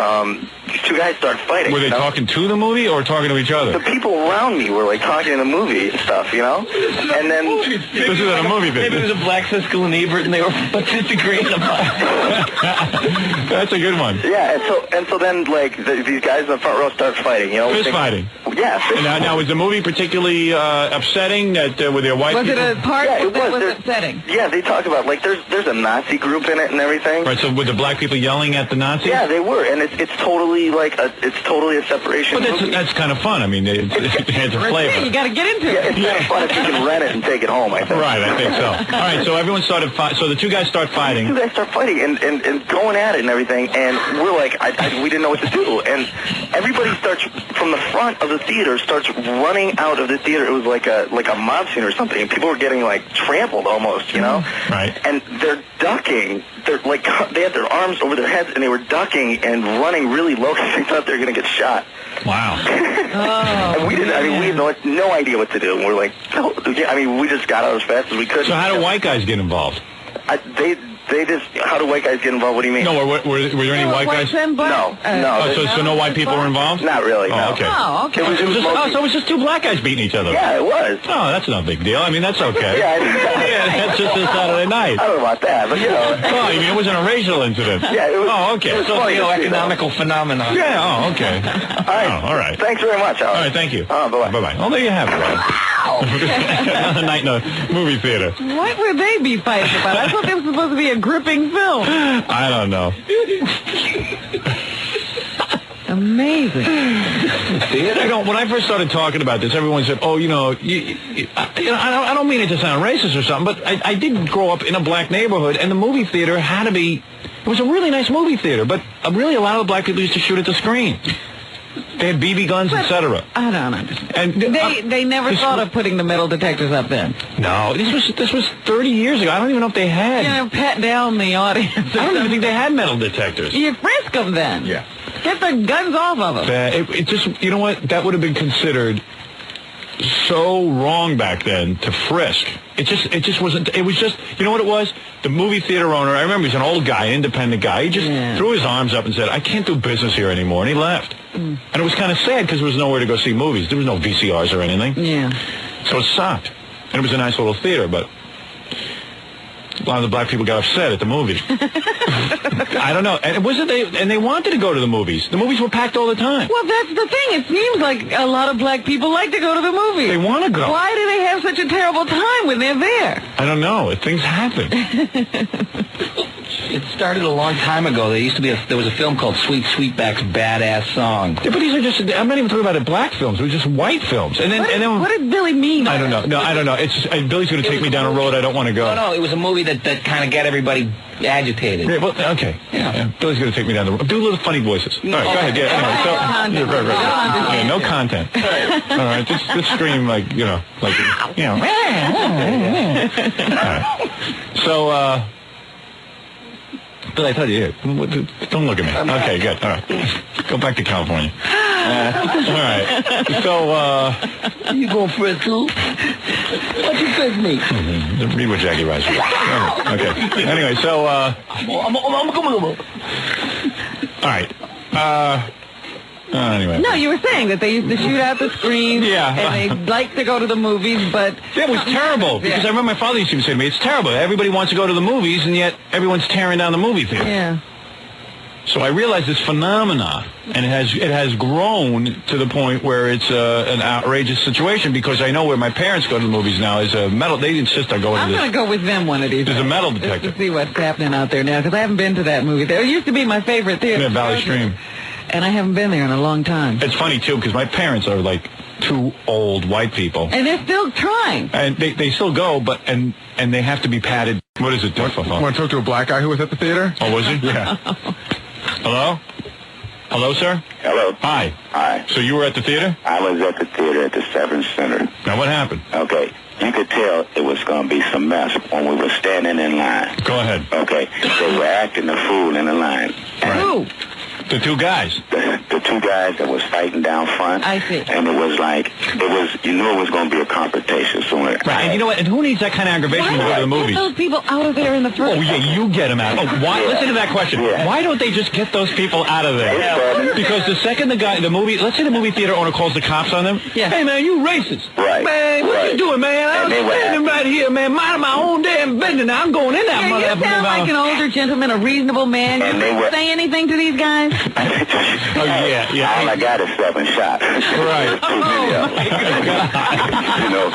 these 2 guys started fighting. Were they talking to the movie or talking to each other? The people around me were like talking in the movie and stuff, And then this is a movie business. Maybe it was a black Siskel and Ebert, and they were disagreeing about it. That's a good one. Yeah, and so then these guys in the front row start fighting. Fist fighting. Yeah. Now, was the movie particularly upsetting? That were there white was people? Was it a part that was There's, upsetting? Yeah, they talk about, like, there's a Nazi group in it and everything. Right, so were the black people yelling at the Nazis? Yeah, they were, and it's totally like it's totally a separation. But that's kind of fun. I mean, it adds a flavor. You got to get into Yeah, it. it's kind of fun if you can rent it and take it home, I think. Right, I think so. All right, so everyone started so the two guys start fighting. The two guys start fighting and going at it and everything, and we're like, we didn't know what to do. And everybody starts, from the front of the theater, starts running out of the theater. It was like a mob scene or something, and people were getting, like, trampled almost, you know? Right. And they're ducking. They're like, they had their arms over their heads, and they were ducking and running really low because they thought they were going to get shot. Wow. And we had no idea what to do. And we're like, we just got out as fast as we could. So how do white guys get involved? How do white guys get involved? What do you mean? No, were there any white guys? No. So no white people were involved? Not really, no. Oh, okay. Oh, okay. So it was just two black guys beating each other? Yeah, it was. Oh, that's no big deal. I mean, that's okay. Yeah, that's just a Saturday night. I don't know about that, but, you know. Oh, you mean it wasn't a racial incident? Yeah, it was. Oh, okay. It was Socio-economical phenomenon. Yeah, oh, okay. All right. Oh, all right. Thanks very much, Howard. All right, thank you. Bye-bye. Bye-bye. Oh, there you have it. Another night in a movie theater. What would they be fighting about? I thought this was supposed to be a gripping film. I don't know. Amazing. When I first started talking about this, everyone said, "Oh, I don't mean it to sound racist or something, but I did grow up in a black neighborhood, and the movie theater had to be. It was a really nice movie theater, but really a lot of the black people used to shoot at the screen. They had BB guns, etc. I don't understand. And they never thought of putting the metal detectors up then. No, this was 30 years ago. I don't even know if they had. Pat down the audience. I don't even think they had metal detectors. You frisk them then. Yeah. Get the guns off of them. It just, you know what? That would have been considered so wrong back then to frisk. It just wasn't. It was just, you know what it was? The movie theater owner, I remember he was an old guy, independent guy. He just threw his arms up and said, "I can't do business here anymore," and he left. And it was kind of sad because there was nowhere to go see movies. There was no VCRs or anything. Yeah. So it sucked. And it was a nice little theater, but a lot of the black people got upset at the movie. I don't know. And they wanted to go to the movies. The movies were packed all the time. Well, that's the thing. It seems like a lot of black people like to go to the movies. They want to go. Why do they have such a terrible time when they're there? I don't know. Things happen. It started a long time ago. There was a film called Sweet Sweetback's Badass Song. Yeah, but these are just, I'm not even talking about black films. It was just white films. And then, what did Billy mean? I don't know. No, I don't know. It's just, Billy's going to take me down a road I don't want to go. No, it was a movie that kind of got everybody agitated. Yeah, well, okay. Yeah. Billy's going to take me down the road. Do little funny voices. All right, go ahead. Yeah, anyway, right. No content. All right, just scream like. All right. So, Billy, I told you, don't look at me. Okay, good. All right. Go back to California. All right. So, you going for it, too? What you frisk me? Read what Jackie Rogers. Okay. Anyway, so, I'm all right. Anyway. No, you were saying that they used to shoot out the screen. Yeah. And they like to go to the movies, but... It was terrible, because I remember my father used to say to me, it's terrible. Everybody wants to go to the movies, and yet everyone's tearing down the movie theater. Yeah. So I realized this phenomena, and it has grown to the point where it's an outrageous situation, because I know where my parents go to the movies now is a metal... They insist on going to this... I'm going to go with them one of these There's days. a metal detector. Just to see what's happening out there now, because I haven't been to that movie. It used to be my favorite theater. Yeah, Valley Stream. And I haven't been there in a long time. It's funny, too, because my parents are like two old white people. And they're still trying. And they still go, but and they have to be padded. What is it? Want to talk to a black guy who was at the theater? Oh, was he? Yeah. Hello? Hello, sir? Hello. Hi. Hi. So you were at the theater? I was at the theater at the Severance Center. Now, what happened? Okay. You could tell it was going to be some mess when we were standing in line. Go ahead. Okay. They were acting a fool in the line. Who? The two guys. The two guys that was fighting down front. I see. And it was like, you knew it was going to be a confrontation sooner. Right, and you know what? And who needs that kind of aggravation to go to the movies? Get those people out of there in the first Oh, yeah, you get them out. Oh, why? Yeah. Listen to that question. Yeah. Why don't they just get those people out of there? Yeah. Because the second the movie, let's say the movie theater owner calls the cops on them. Yeah. Hey, man, you racist. Right. Man, what you doing, man? I'm standing right here, man, minding my own damn business. Now I'm going in that You sound like an older gentleman, a reasonable man. And You they were- say anything to these guys? Oh, yeah. All I got is 7 shots. Right. You know.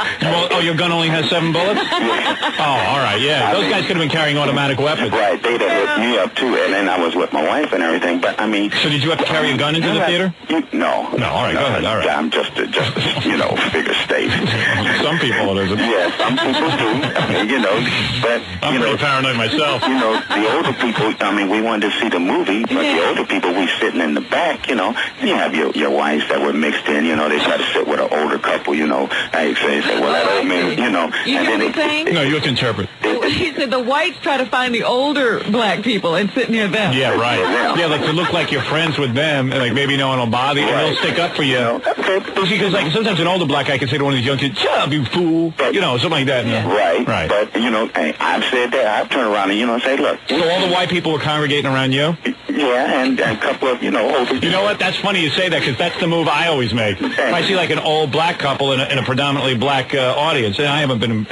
Well, your gun only has 7 bullets? Oh, all right, yeah. Those guys could have been carrying automatic weapons. Right, they'd have hit me up too, and then I was with my wife and everything, but I mean... So did you have to carry a gun into the theater? No. No, all right, go ahead, all right. I'm just figure state. Some people, there's a... Yeah, some people do, but... I'm pretty paranoid myself. The older people, we wanted to see the movie, but the older people, we sitting in the back, you have your wives that were mixed in, they try to sit with an older couple, I say, well, that old man, You know what he's saying? No, you have to interpret. He said the whites try to find the older black people and sit near them. Yeah, right. Yeah, like to look like you're friends with them, and like maybe no one will bother you, and they'll stick up for you. Because like sometimes an older black guy can say to one of these young kids, "Shut up, you fool," something like that. Right. But hey, I've said that. I've turned around and say, look. So all the white people were congregating around you? Yeah, and a couple of older. You know what? That's funny you say that, because that's the move I always make. If I see like an old black couple in a predominantly black audience, and I haven't been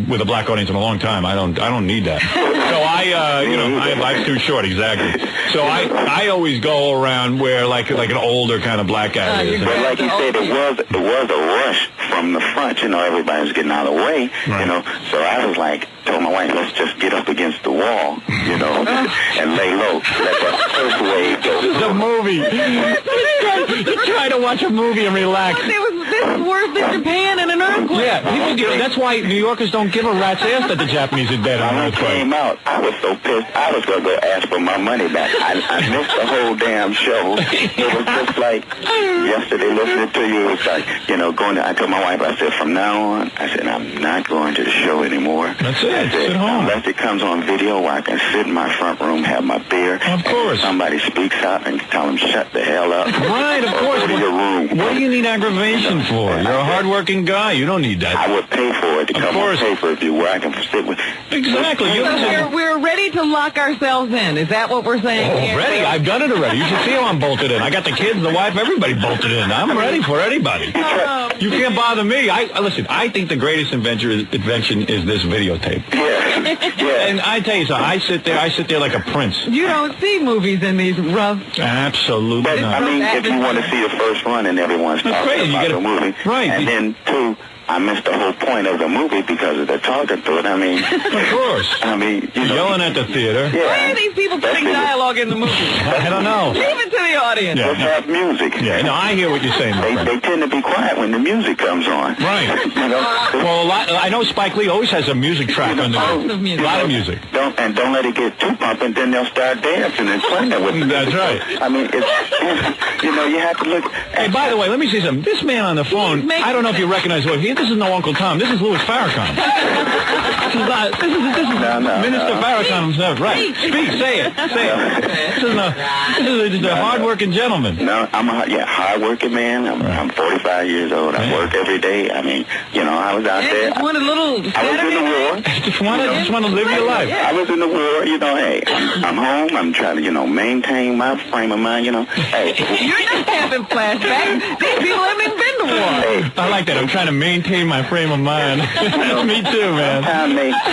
with a black audience in a long time. I don't need that. So life's too short, exactly. So I always go around where like an older kind of black guy is. But like you said, it was a rush from the front. Everybody's getting out of the way. Right. So I was like, told my wife, let's just get up against the wall, and lay low. Let that first wave go. This is a movie. You're trying to watch a movie and relax. This is worse than Japan and an earthquake. Yeah, that's why New Yorkers don't give a rat's ass that the Japanese are dead. When I came out, I was so pissed. I was going to go ask for my money back. I missed the whole damn show. It was just like yesterday listening to you. It was like, going to, I told my wife, I said, from now on, I said, I'm not going to the show anymore. That's it. I said, sit home. Unless it comes on video where I can sit in my front room, have my beer. Of course. Somebody speaks out and tell them, shut the hell up. Right, of course. Go to your room. What do you need aggravation for? You're a hard-working guy. You don't need that. I would pay for it to come on pay-per-view where I can sit with. Exactly. So we're ready to lock ourselves in. Is that what we're saying? Ready? I've done it already. You should see how I'm bolted in. I got the kids, the wife, everybody bolted in. I'm ready for anybody. You can't bother me. Listen, I think the greatest invention is this videotape. Yeah. And I tell you something, I sit there like a prince. You don't see movies in these rough... Absolutely but, not. I mean, if you want to see the first run and everyone's talking about the movie, right. And then, two, I missed the whole point of the movie because of the talking to it. I mean... Of course. I mean, yelling at the theater. Yeah. Why are these people putting dialogue in the movie? I don't know. Leave it to the audience. Let's have music. Yeah, no, I hear what you're saying, my friend. They tend to be quiet when the music comes on. Right. Well, I know Spike Lee always has a music track on the Lots of A music. lot of music. Don't let it get too pumping, then they'll start dancing and playing with it. That's right. I mean, it's you have to look... Hey, by the way, let me say something. This man on the phone, I don't know if you recognize this is no Uncle Tom. This is Louis Farrakhan. This is Minister Farrakhan himself. Right. Speak. Say it. This is a hard-working gentleman. No, I'm a hard-working man. I'm 45 years old. I work every day. I mean, I was out there. Just want a little... I was in the war. Just want to live your life. I was in the war. Hey, I'm home. I'm trying to, maintain my frame of mind. Hey, you're just having flashbacks. These people haven't been to war. Hey, I like that. I'm trying to maintain my frame of mind. Me too, man.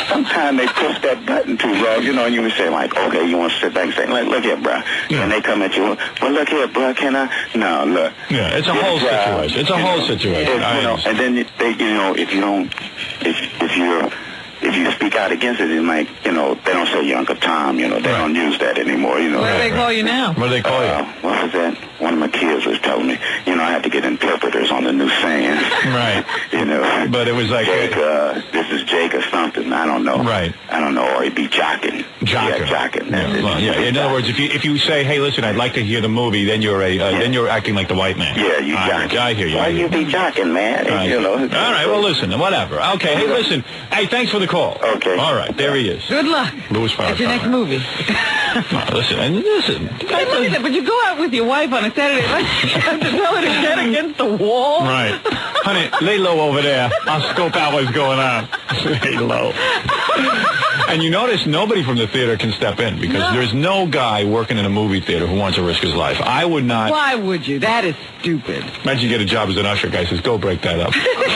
Sometimes they push that button too raw, and you would say, like, okay, you want to sit back and say, look here, bro. Yeah. And they come at you, well, look here, bro, can I? No, look. Yeah, it's a whole situation. It's a whole situation. And then, if you speak out against it, it might, they don't say your Uncle Tom, they don't use that anymore, What do they call you now? What do they call you? What was that? One of my kids was telling me, I have to get interpreters on the new sayings. Right. But it was like... Jake, this is Jake or something. I don't know. Right. I don't know. Or he'd be jocking. Jocking. Yeah, jocking. In other words, if you say, hey, listen, I'd like to hear the movie, then you're then you're acting like the white man. Yeah, you jocking. I hear you. Why you be jocking, man? Right. All right, well, listen, whatever. Okay, hey, listen. Hey, thanks for the call. Okay. All right, there he is. Good luck. Louis Farrakhan. It's your next movie. Listen. Hey, look at that, but you go out with your wife on a Saturday night, you have to tell her to get against the wall. Right. Honey, lay low over there. I'll scope out what's going on. Lay low. And you notice nobody from the theater can step in because there's no guy working in a movie theater who wants to risk his life. I would not. Why would you? That is stupid. Imagine you get a job as an usher. Guy says, go break that up.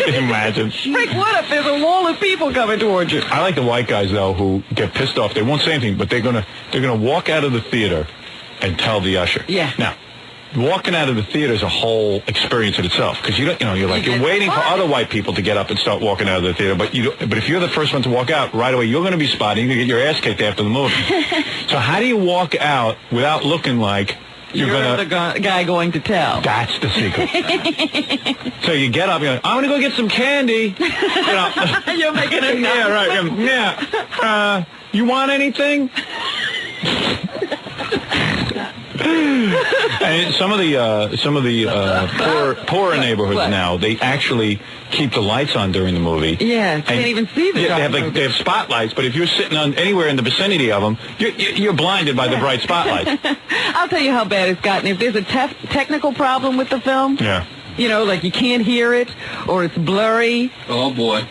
Imagine. Break what up? There's a wall of people coming towards you. I like the white guys, though, who get pissed off. They won't say anything, but they're gonna walk out of the theater and tell the usher. Yeah. Now, walking out of the theater is a whole experience in itself because you're waiting for other white people to get up and start walking out of the theater, but if you're the first one to walk out right away, you're going to be spotted. You're going to get your ass kicked after the movie. So how do you walk out without looking like you're the guy going to tell? That's the secret. So you get up, you're like, I'm going to go get some candy. You're making it. Yeah, right. Yeah. You want anything? And some of the poorer neighborhoods now, they actually keep the lights on during the movie. Yeah, can't even see the. Yeah, they have spotlights, but if you're sitting on anywhere in the vicinity of them, you're blinded by the bright spotlights. I'll tell you how bad it's gotten. If there's a technical problem with the film, like you can't hear it or it's blurry. Oh boy.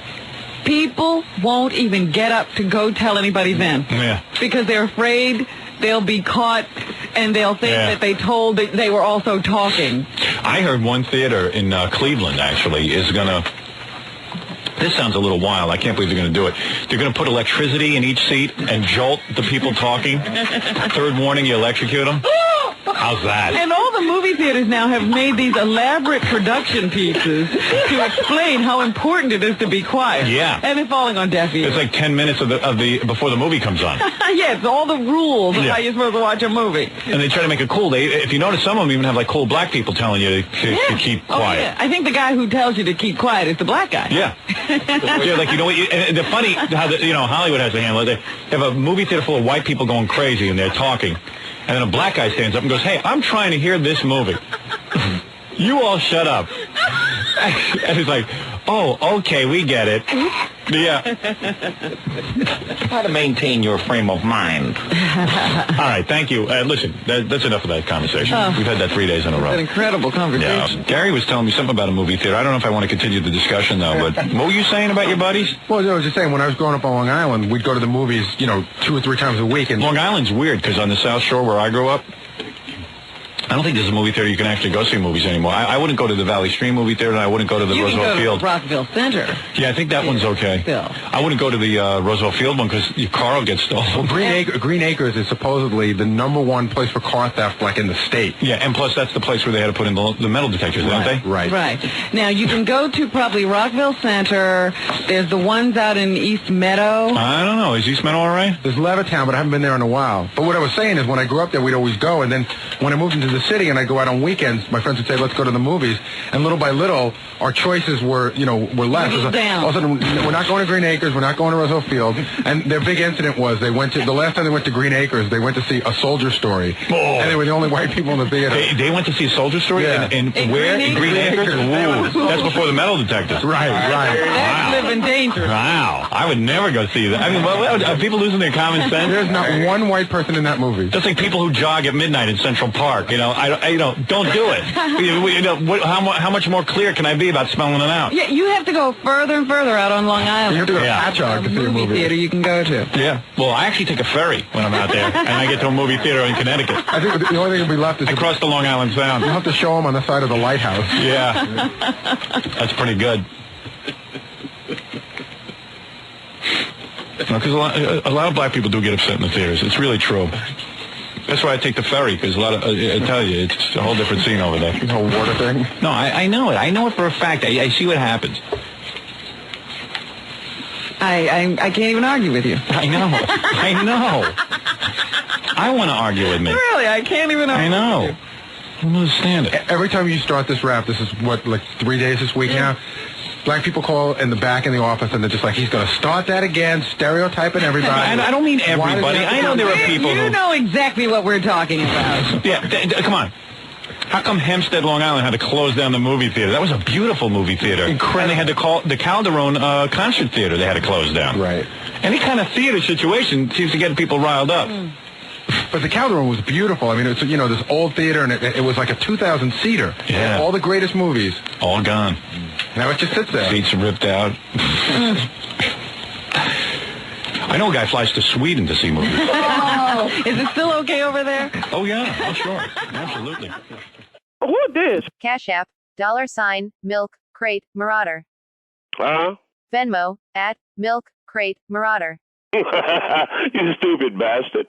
People won't even get up to go tell anybody then. Yeah. Because they're afraid they'll be caught and they'll think that they told that they were also talking. I heard one theater in Cleveland, actually, is going to... This sounds a little wild. I can't believe they're going to do it. They're going to put electricity in each seat and jolt the people talking. Third warning, you electrocute them. How's that? And all the movie theaters now have made these elaborate production pieces to explain how important it is to be quiet. Yeah. And they're falling on deaf ears. It's like 10 minutes of the before the movie comes on. Yes, all the rules of Yeah. how you're supposed to watch a movie. And they try to make it cool. If you notice, some of them even have like cool black people telling you to keep quiet. Yeah. I think the guy who tells you to keep quiet is the black guy. Yeah. Yeah, like, you know, and the funny how Hollywood has to handle it. They have a movie theater full of white people going crazy and they're talking, and then a black guy stands up and goes, "Hey, I'm trying to hear this movie. You all shut up." And he's like, "Oh, okay, we get it." Yeah. How to maintain your frame of mind. All right, thank you. Listen, that's enough of that conversation. We've had that 3 days in a row. An incredible conversation. Yeah. Gary was telling me something about a movie theater. I don't know if I want to continue the discussion, though, but what were you saying about your buddies? Well, I was just saying, when I was growing up on Long Island, we'd go to the movies, 2 or 3 times a week. And Long Island's weird, because on the South Shore where I grew up, I don't think there's a movie theater you can actually go see movies anymore. I wouldn't go to the Valley Stream movie theater, and I wouldn't go to the You can Roosevelt go Field. to Rockville Center. Yeah, I think that one's okay. Still. I wouldn't go to the Roosevelt Field one because your car will get stolen. Well, Green Acres is supposedly the #1 place for car theft, like in the state. Yeah, and plus that's the place where they had to put in the metal detectors, didn't they? Right. Right. Now, you can go to probably Rockville Center. There's the ones out in East Meadow. I don't know. Is East Meadow all right? There's Levittown, but I haven't been there in a while. But what I was saying is, when I grew up there, we'd always go, and then when I moved into the city and I go out on weekends, my friends would say, "Let's go to the movies," and little by little, our choices were less. Whittled down. All of a sudden, we're not going to Green Acres, we're not going to Roosevelt Field, and their big incident was the last time they went to Green Acres, they went to see A Soldier Story, and they were the only white people in the theater. They went to see A Soldier Story? Yeah. And where? In Green Acres? Ooh, that's before the metal detectors. Right. That's living dangerous. Wow. I would never go see that. I mean, are people losing their common sense? There's not one white person in that movie. Just like people who jog at midnight in Central Park. Don't do it. How much more clear can I be about spelling it out? Yeah, you have to go further and further out on Long Island. You have to go to Patchogue to see a movie. Theater you can go to. Yeah. Well, I actually take a ferry when I'm out there, and I get to a movie theater in Connecticut. I think the only thing that'll be left is I cross the Long Island Sound. You'll have to show them on the side of the lighthouse. Yeah. That's pretty good. Because a lot of black people do get upset in the theaters. It's really true. That's why I take the ferry, because a lot of, I tell you, it's a whole different scene over there. The whole water thing? No, I know it. I know it for a fact. I see what happens. I can't even argue with you. I know. I want to argue with me. Really, I can't even argue. I know. with you. I don't understand it. Every time you start this rap, this is like 3 days this week now. Black people call in the back in the office, and they're just like, "He's going to start that again, stereotyping everybody." And I don't mean everybody. I know there are people You know exactly what we're talking about. Yeah, come on. How come Hempstead, Long Island had to close down the movie theater? That was a beautiful movie theater. Incredible. And they had to call the Calderon concert theater. They had to close down. Right. Any kind of theater situation seems to get people riled up. But the Calderon was beautiful. I mean, it's this old theater, and it was like a 2,000-seater. Yeah. All the greatest movies. All gone. Now it just sits there. Seats are ripped out. I know a guy flies to Sweden to see movies. Oh, is it still okay over there? Oh, yeah. Oh, sure. Absolutely. Who this? Cash App, $ milk crate marauder. Huh? Venmo, @milkcratemarauder. You stupid bastard.